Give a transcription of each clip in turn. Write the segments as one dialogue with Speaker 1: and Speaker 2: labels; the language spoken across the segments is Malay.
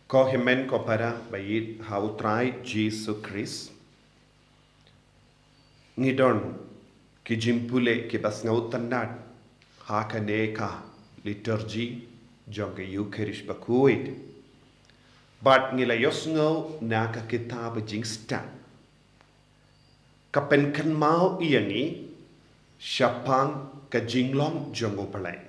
Speaker 1: Ko himen ko para bayit hautrai Jesu Christ. Ngidon ki jimpule ki basniew tanad haka neka liturgy jonga Eucharist bakuid. But ngila yosngo naka kitab jingstan. Kapen kan mau iyangi syapang ka jinglong jongo palay.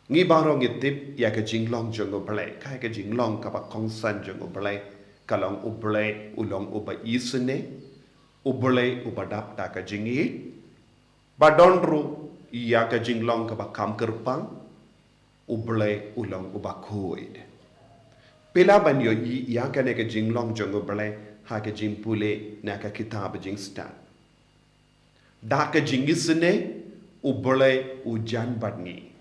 Speaker 1: Ngi baro ngitip ya ka jinglong jongo palay. Kaya ka jinglong ka pa kongsan jongo palay. Kalong ublay ulong uba isene. Ublay ubadap ta ka jingit. Badonru ya ka jinglong ka pa kamkerpang. Ublay ulong uba kuid. Pila banyo ya ka ne ka jinglong jongo palay. Ha ka jimpule na ka kitab jingstan. Da ka jingisene ublay ujan badngi.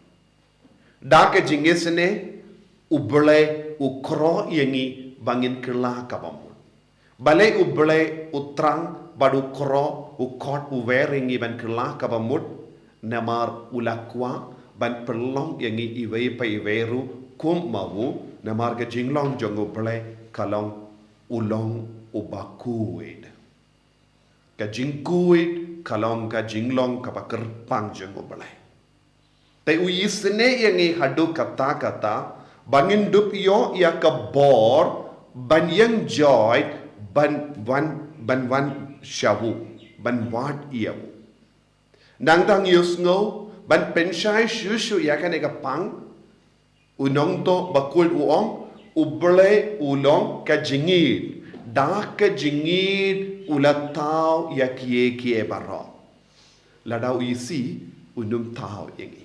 Speaker 1: Daka jingisene ublay ukro yangi bangin kela kabamut. Balay ublay utrang badu kro ukot uweringi ban kela kabamut namar ulakwa ban perlong yangi iway pa iweru kum mawu namar ka jinglong jong ublay kalong ulong ubakuid. Ka jingkuid kalong ka jinglong kapakerpang jong ublay. Tay uyisne yang hadu kata-kata bangin dup yo ia ke bor ban yang joy ban wan shawu ban wat iau nang tang yusngo ban penshai shushu ya kan eka pang unong to bakul uong uble ulong ka jingid da ka jingid ulatau ya kie baro ladau isi unum tau yangi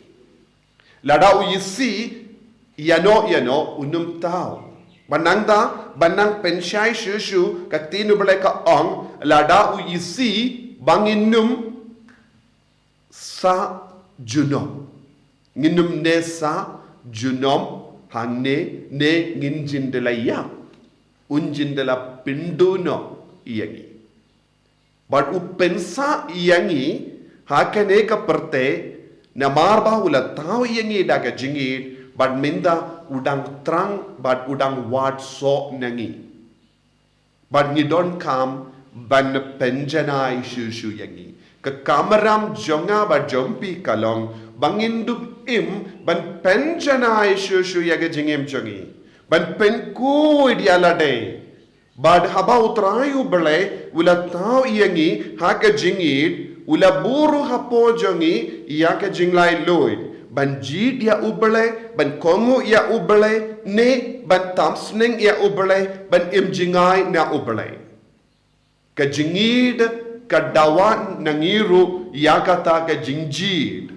Speaker 1: Ladau yisi yano unum tau. Banang pensyai shushu katinu baleka ong ladau yisi banginum sa junom. Nginum ne sa junom hangne ne nginjindela ya. Unjindela pinduno iyangi. But upensa iyangi hakane ka perte na marba ula tau yangi daga jingit bad minda udang trang bad udang wat so nangi bad ngidon kam ban penjanai shushu yangi ka kamaram jonga bad jompi kalong bangindu im ban penjanai shushu yaga jingim jongi ban penku idialade bad haba utrayu bele ula tau yangi haka jingit ula buru hapo jongi iya ka jinglai loid ban jid ya ubele ban kongu ya ubele ne ban tamsning ya ubele ban imjingai na ubele ka jingid ka dawan nangiru ya kata ka jingjid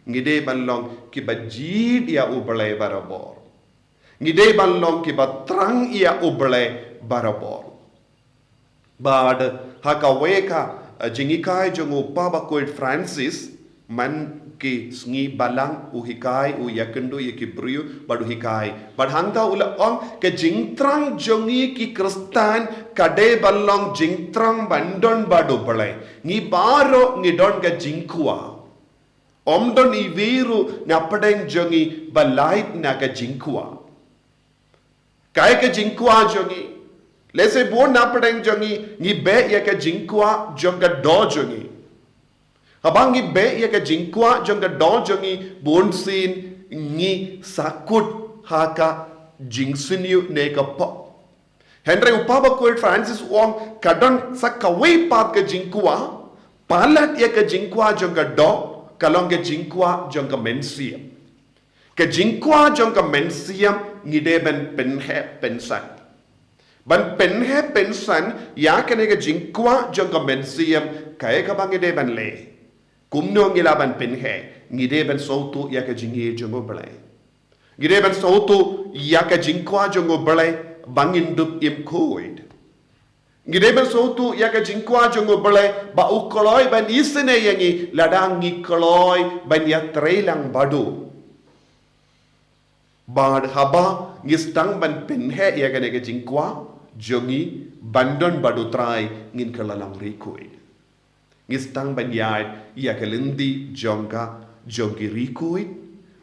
Speaker 1: ngide ban long ki ba jid ya ubele barabor ngide ban long ki ba trang ya ubele barabor bad haka weka jingikai jongo pabakoid Francis man ki sngi balang uhikai uyakendu yakibriu badu hikai badhangta ula ong ke jingtrang jongi ki kristan kade balong jingtrang bandon badu balai ngi baro ngi don ka jingkwa omdon iviru napadeng jongi balait na ka jingkwa kai ka jingkwa jongi Lese bon napadeng jongi ngi be ya ka jingkwa jonga do jongi. Habang ngi be ya ka jingkwa jonga do jongi bon sin ngi sakut haka jingsiniu ne ka po. Henry upaba ko Francis Wong kadang sa kaway pat ka jingkwa palat ya ka jingkwa jonga do kalong ka jingkwa jonga mensiam. Ka jingkwa jonga mensiam ngi deben penhe pensan. Ban penhe pensan ya kanega jingkwa jonga mensiam kaya ka bangide ban le kumno ngila ban penhe ngide ban sautu ya ka jingi jongo balai ngide ban sautu ya ka jingkwa jongo balai bangindup im koid ngide ban sautu ya ka jingkwa jongo balai ba ukoloi ban isene yangi ladang ngikoloi ban ya trelang badu bad haba ngistang ban penhe ya kanega jingkwa jongi bandon badu trai ngin kalalang rikuid ngistang banyad ya kalindi jonga jongi rikuid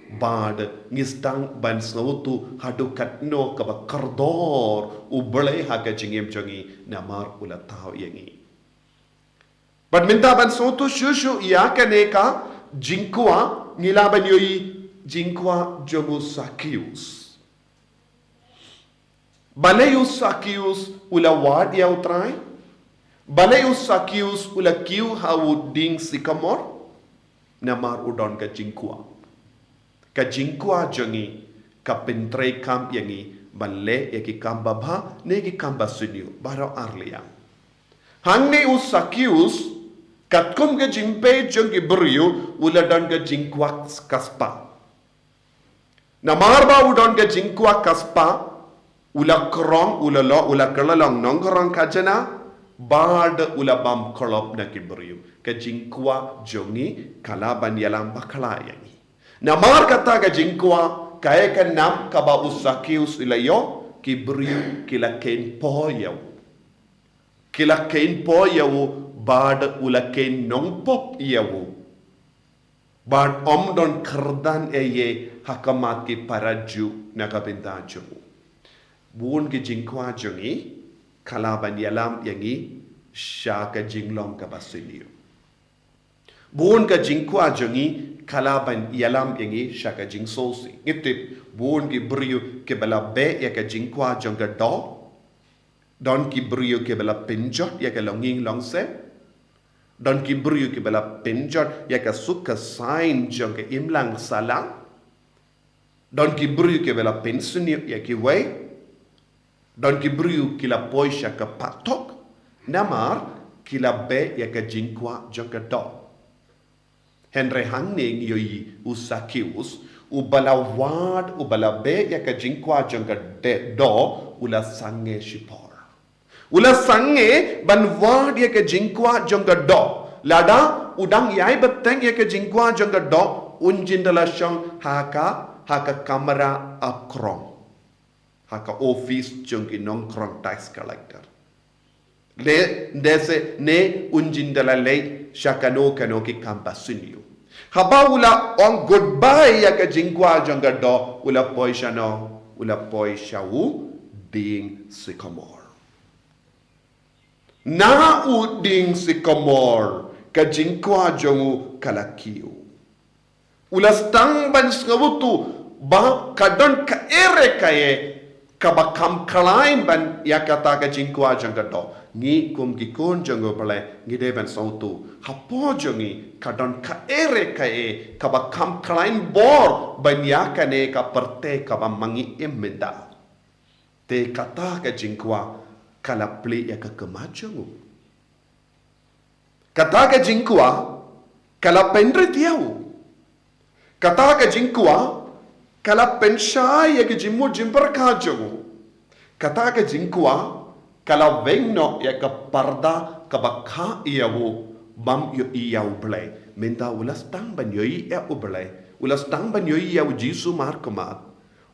Speaker 1: Bad ngistang ban snautu hadu katno kaba kardor ubale haka jingem jongi namar ula tau yangi. But minta ban snautu shushu iya kaneka jingkwah ngilaban yoi jingkwah jongu sakius. Baleus sakius ula wad yau trai. Baleus sakius ula kiu hau ding sikamor namar udon ka jingkwah. Ka jingkwah jongi ka pentrei kam yangi balle yaki kam babha negi kam basniew baro arliang. Hangne usakius katkum ke jimpe jongi beriu uladan ke jingkwah kaspa. Namarba udon ke jingkwah kaspa ula krong ula lo ula kelalong nongkrong kajana bad ula bam kolop na kiberiu ke jingkwah jongi kalaban yalam bakala yangi. Namar kata ka jingkwah kaya ka nam kaba usakius ilayo kibriu kila kain poyaw. Kila kain poyaw bad ula kain nongpop iyaw. Bad omdon kerdan eye hakamat ki paraju nakabintajo. Buon ki jingkwah jongi kalaban yalam yangi siya ka jinglong ka basniew. Buon ka jingkwah jongi kalaban yalam yangi shaka jing sosi. Ngitip buon ki brio ke bala be ya ka jingkwah jonga do. Don ki brio ke bala pinjot ya ka longing longse. Don ki brio ke bala pinjot ya ka suka sign jonga imlang salang. Don ki brio ke bala pensunio ya ki way. Don ki brio kila poisha ka patok. Namar kila be ya ka jingkwah jonga do. Henry hangning yoi usakius ubala wad ubala be ya ka jingkwah jonga de do ula sange shipor. Ula sange ban wad ya ka jingkwah jonga do. Lada udang yai beteng ya ka jingkwah jonga do unjindala syong haka kamera akrong. Haka office jongi nongkrong tax collector. Le dese ne unjindala le shakano kanoki kampasuniu. Haba ula on goodbye ya ka jingkwah jonga do ula poisha no ula poisha u ding sikamor. Na u ding sikamor ka jingkwah jongu kalakiu. Ula stang ban skabutu ba kadon ka ere kaye kabakam kalain ban ya kata ka jingkwah jonga do. Ngi kum gikon jongo bale ngi deban sautu hapo jongi kadon ka ere kae kaba kam klain bor banya kane ka perte kaba mangi emenda te kata ka jingkwah kala pli ya ka kemajongu kata ka jingkwah kala pendri tiau kata ka jingkwah kala penshai ya ka jimmu jimper ka jongu kata ka jingkwah kala vengno ya ka parda ka bakha iyawo bam yo iyaw blay minta ulas tang ban yoi ya ublay ulas tang ban yoi ya ujisu markama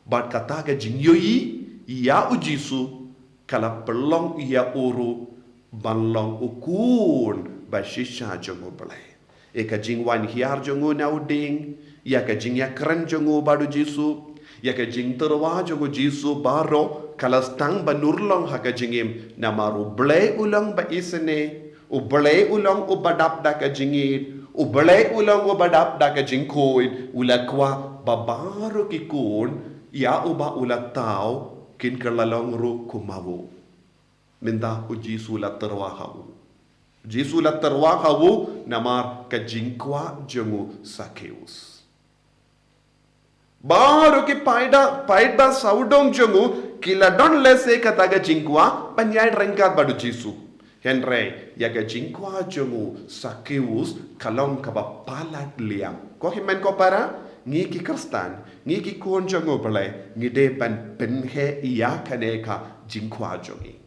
Speaker 1: bat kata ka jing yoi ya ujisu kala pelong ya uru banlong ukun bashisha jongo blay e ka jing wan hiar jongo na uding ya ka jing ya keren jongo badu jisu ya ka jing terwa jongo jisu baro kalastang banurlong haka jingim namaru blay ulang ba isene ublay ulang ubadap da ka jingit ublay ulang ubadap da ka jingkoin ulakwa babaro kikun ya uba ulat tao kin kalalong ru kumawu minda uji sulat terwahawu jisu la terwahawu namar ka jingkwah jongu sakeus baru ki paida saudong jongu kila don lese kataga jingkwah banyai rengkat badu jisu. Henry yaga jingkwah jongu sakeus kalong kaba palat liang. Ko himen ko para ngi ki kristan ngi ki kon jongu bale ngi de ban penhe iya kaneka jingkwah jongi.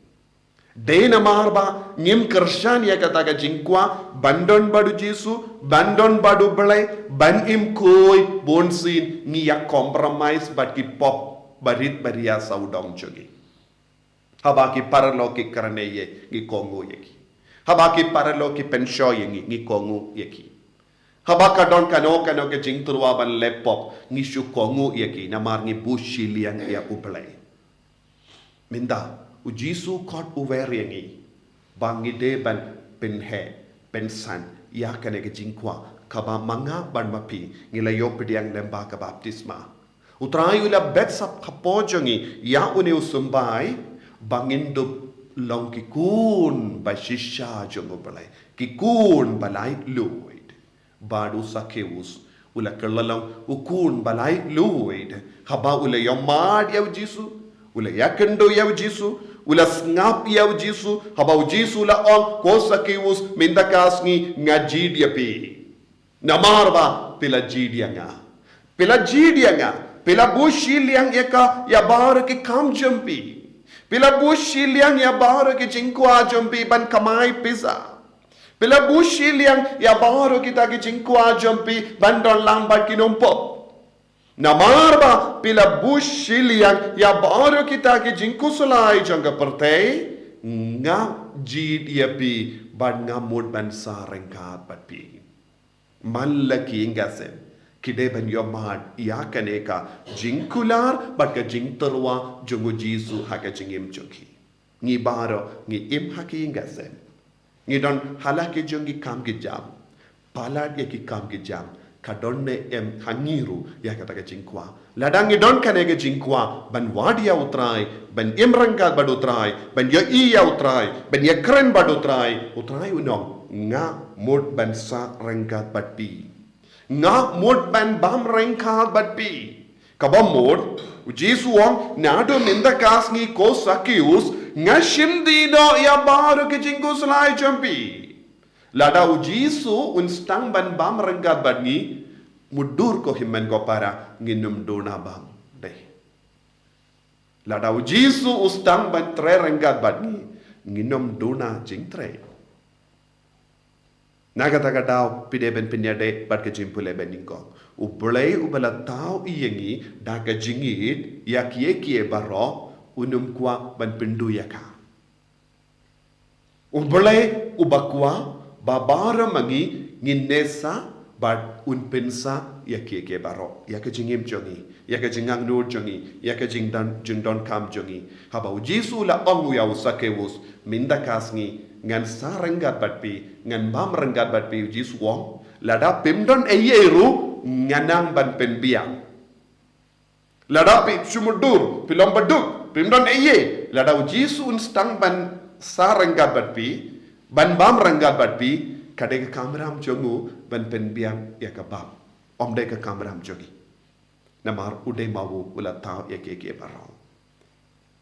Speaker 1: De namarba ngim kershan ya kataga jingkwah bandon badu jisu bandon badu bale ban im koi bonsin ngi ya compromise bat ki pop barit baria saudong jogi habaki paralo ki karane ye ngi kongo yeki habaki paralo ki pensho ye ngi kongo yeki Habaka don kano ke jing terwa ban lepop ngishu kongu yaki namar ngi bushi liang ya uplay. Minda ujisu kot uweriangi bangi de ban penhe pensan ya kane ke jingkwa kaba manga ban mapi ngilayo pediang lemba ka baptisma. Utrayu la betsap kapojongi ya une usumbai bangindup long kikun ba shisha jongo balai kikun balai luid badu sakeus ula kerlalang ukun balai luid haba ula yomad ya jisu ula yakendo ya jisu ula ngap ya jisu haba jisu la on ko sakeus mindakasni ngajid ya pi namarba pila jidia nga pila bushi liang eka ya bar ke kam jampi pila bushi liang ya bar ke jingkwah jampi ban kamai pizza pila bushi liang ya bar kita ke jingkwah jampi ban don lambat kinompo namarba pila bushi liang ya bar kita ke jingkusulai jangga pertai nga jid ya pi ban ngamud ban sarengkat bat pi malaki ingasem kide ban yomad ya kaneka jingkular bat ka jingterwa jongo jisu haka jingim joki ngi baro ngi im haki ingasem ngi don halake jongi kam ki jam palat ya ki kam ki jam kadonne em hangiru ya kata ka jingkwa ladang ngi don kaneka jingkwa ban wadia utrai ban imrangkat bad utrai ban ya iya utrai ban ya kren bad utrai unong nga mod ban sa rangkat bad pi nga mod ban bam rangkat bad pi kabam mod jisu wong nado minda kasngi ko sakius nga shimdi do ya baru ke jingkus lai jampi lada ujisu unstang ban bam rangkat bad ni mudur ko himmen ko para nginum dona bam deh lada ujisu ustang ban tre rangkat bad ni nginum dona jing tre Nagata daw pide ben pinyade bat ke jimpule ben ningko. Ubulay ubala tao iyengi da ka jingit ya kie baro unum kwa ban pindu yaka. Ubulay ubakwa babara mangi nginesa bat unpensa ya kie baro ya ka jingim jongi ya ka jingang nur jongi ya ka jingdon kam jongi haba ujisu la ongu ya usakewus minda kasngi ngan sarenggat batpi ngan bam renggat batpi jisu wong lada pimdon eyeru nganang ban penbiang lada pi sumudur pilom baduk pimdon eye lada jisu unstang ban sarenggat batpi ban bam renggat batpi kade ka kamram jongu ban penbiang ya ka bab om de ka kamram jogi namar ude mawu ula tau ya ke barong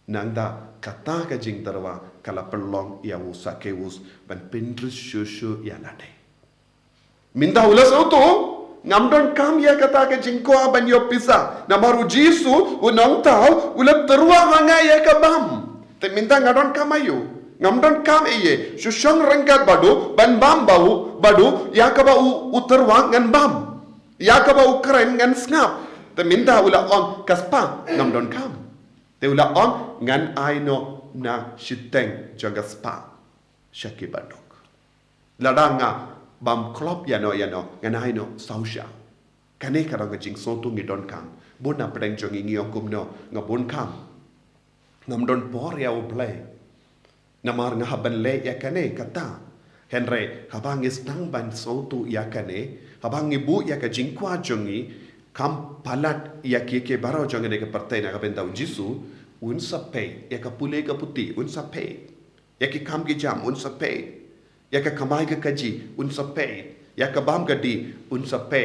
Speaker 1: nangda kata ka jing tarwa kala perlong ya usakewus ban pindrus shushu ya lade minda ulas auto ngamdon kam ya kata ka jingko ban yo pisa namaru jisu unong tau ulat terwa hanga ya ka bam te minda ngadon kamayo ngamdon kam eye shushong rengkat badu ban bam bau badu ya ka ba uterwa ngan bam ya ka ba ukren ngan snap te minda ula on kaspa ngamdon kam te ula on ngan aino na shiteng jaga spa shaki badok ladanga bam klop yano ngan aino sausha kane karang jing sontu ngidon kam bona pedeng jongi ngiong kumno ngabon kam ngamdon por ya uplay namar ngahaban le ya kane kata henre habang istang ban sontu ya kane habang ibu ya ka jingkwa jongi kam palat ya kike baro jongi ne ka partai na ka bendau jisu un sape ya ka pule ka puti un sape ya ki kam ki jam un sape ya ka kamai ka kaji un sape ya ka bam ka di un sape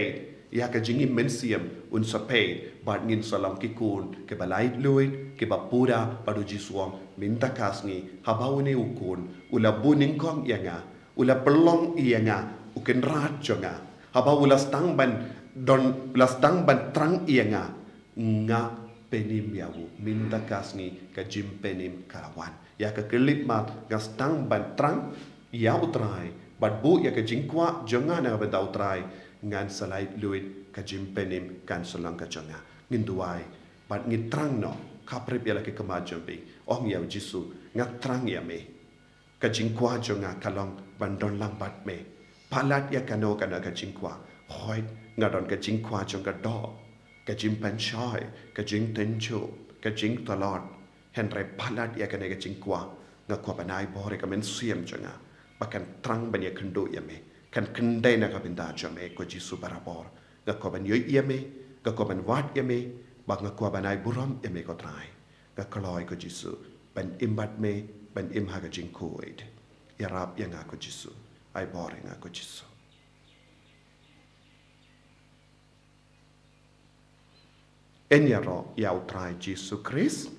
Speaker 1: ya ka jingi mensiam un sape bad ngin salam ki kun ke balai luid ke bapura padu jisuang minta kasni habawne ukun ula buning kong yanga ula pelong yanga uken rat jonga habawula stang ban don lastang ban trang yanga nga penim yawu minta kasni ka jim penim karawan ya ka kelip mat gastang ban trang ya utrai bat bu ya ka jingkwa jonga na ba utrai ngan salai luid ka jim penim kan salang ka jonga nginduai bat ngitrang no kaprep ya ke kamajambi ong ya jisu ngatrang ya me ka jingkwa jonga kalong ban don lang bat me palat ya kano kana ka jingkwa หอยงาดอนกะจิงควาจงกะดอกะจิมปันชอยกะจิงเต็นโชกะจิงตลอดเห็นไรพัลาดเอกะเนกะจิงควางะควาปนายบอริกะเมนเสียมจงะปะกันตรังบันยะคันโดยะเมkan kendai na ka binda jame ko jisu barabor ga ko ban yoy yeme ga ko ban wat yeme ba ga ko ban ai buram yeme ko trai ga kloi ko jisu ban imbat me ban im ha ga jing koid ya rab ya nga ko jisu ai bor nga ko jisu en ya ro ya utrai jisu Christ